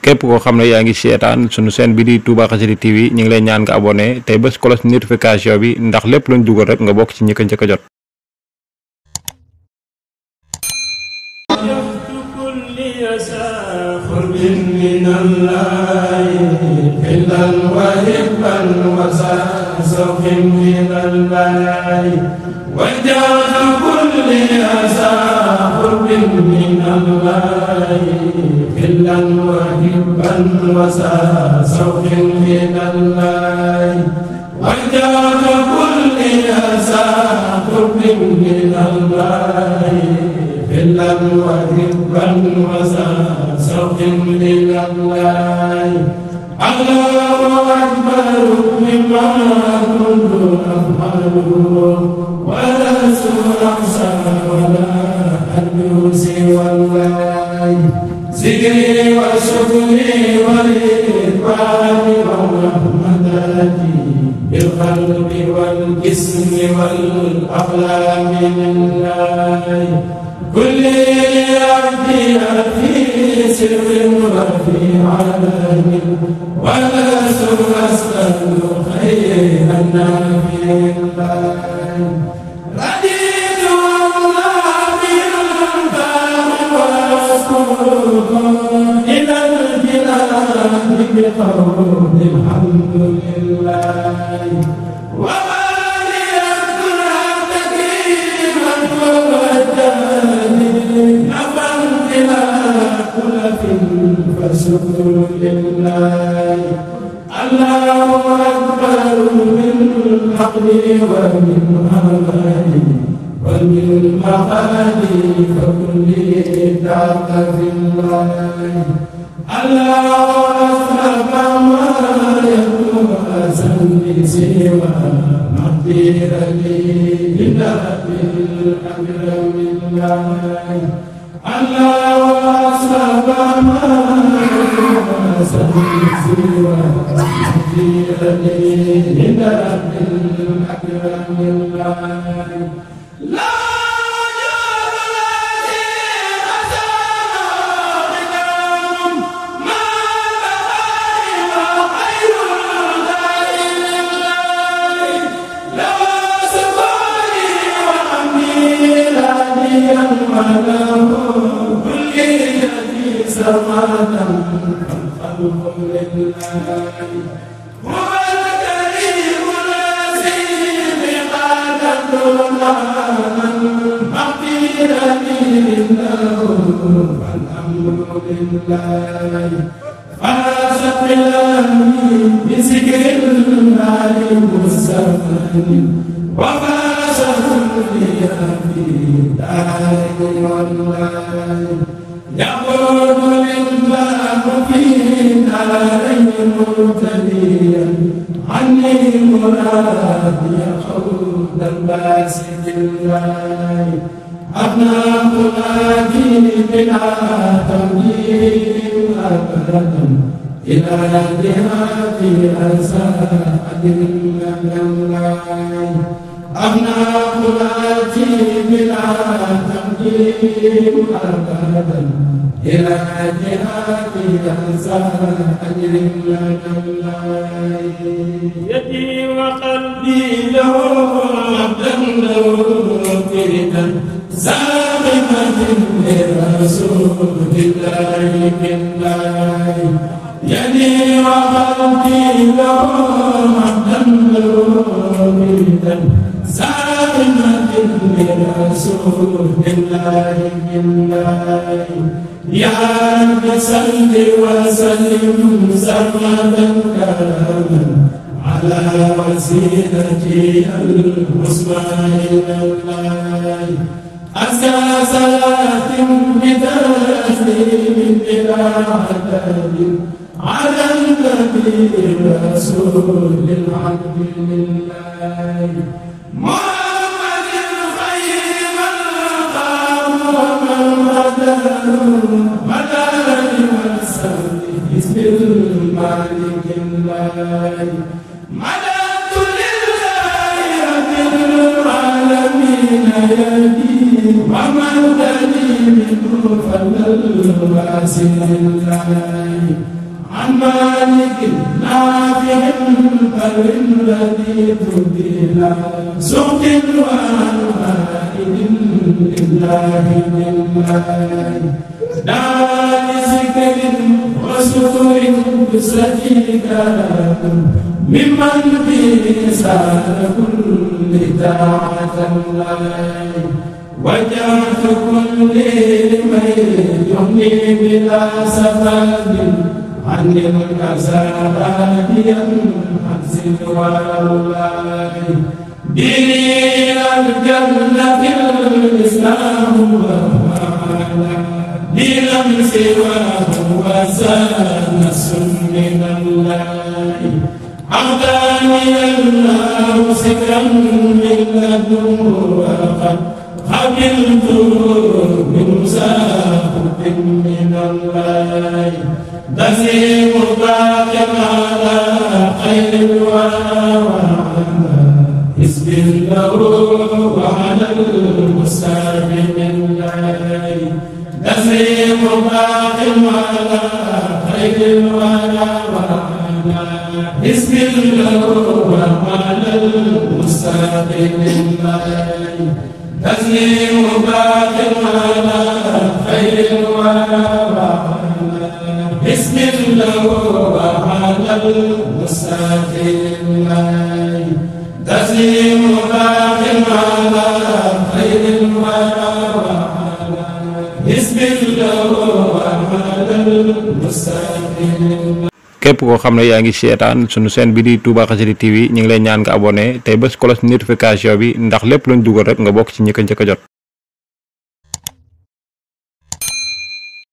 képp koo xam ne yaa ngi seetaan sunu chaîne bi di Touba Xassida TV ñu ngi lay ñaan nga abonné tey bés cloche notification bi ndax lépp luñ dugal rek nga bokk ci ñi ko njëkk a jot. إلا وحبا وسوق من الله وجاء كل أسى قرب من الله إلا وحبا وسوق من الله الله أكبر مما كنت أفعله ورسول أحسن ولا أدعو سوى الله ذكري وشكري والإكرام والرحمتي بالقلب والجسم والأقلام لله كل عبدي في سر وفي علم ولست أسأل خير النبي الله رضيت الله بالباب وأشكره إلى الجنان بقول الحمد لله فالشكر لله الله أكبر من حقلي ومن أماني ومن مقالي فكل دعك في الله الله أصحب ما يكون أسمي سوى مقدير لي بالله بالأكرم الله الله أصحب ما سوى مقدير لي بالله بالأكرم الله الخلق لله هو الكريم العزيز قادة الله مغفرة له والأمر لله فاسق الأمين بذكر الله مستمن وفاسق في دار والله يقول لله في دارين مبتليا عني مرادي خود الباسط الله أبنى قلاتي بلا تمليل أبدا إلى جهاتي أسى أجر من الله أبنى قلاتي بلا تمليل أبدا إلى جهاتي أسى أجر من الله يدي وقلبي له عبدا له فردا زاغمة لرسول الله بالله يدي وقلبي له عبدا له فردا زاغمة لرسول الله بالله يا رب صل وسلم سرمدا كرما على وسيلتي المصطفى إلى الله أزكى صلاة بتسليم بلا عتاب على النبي رسول العبد لله محمد خير من قام ومن هداه مدار والسلم بسم المالك الله مددت لله رب العالمين يدي ومدني منه فضل الواسع الله عن مالك نافع بر الذي تبديلا سوق وعن لله لله دار ذكر وسرور بسجيك ممن به سال كل طاعة الله وجعت كل من يغني بلا سبب عن الأزاديا عن سوى الله ديني الجنة الإسلام وعلى دينا سواه وسانس من الله أعطاني الله سكرا من لدنه وقد قبلت من ساخط من الله نسيم باق على خير الورى حسب له وعلى المستعمل الله نسيم باق على خير الورى حسب له وعلى المستعمل الله نسيم باق على خير الورى بسم الله وعلى المستقيم تسليم باق على خير الورى بسم الله وعلى المستقيم. képp koo xam ne yaa ngi seetaan sunu chaîne bi di Touba Xassida TV ñu ngi lay ñaan nga abonné tey bés cloche notification bi ndax lépp luñ dugal rek nga bokk ci ñi ko njëkk a jot.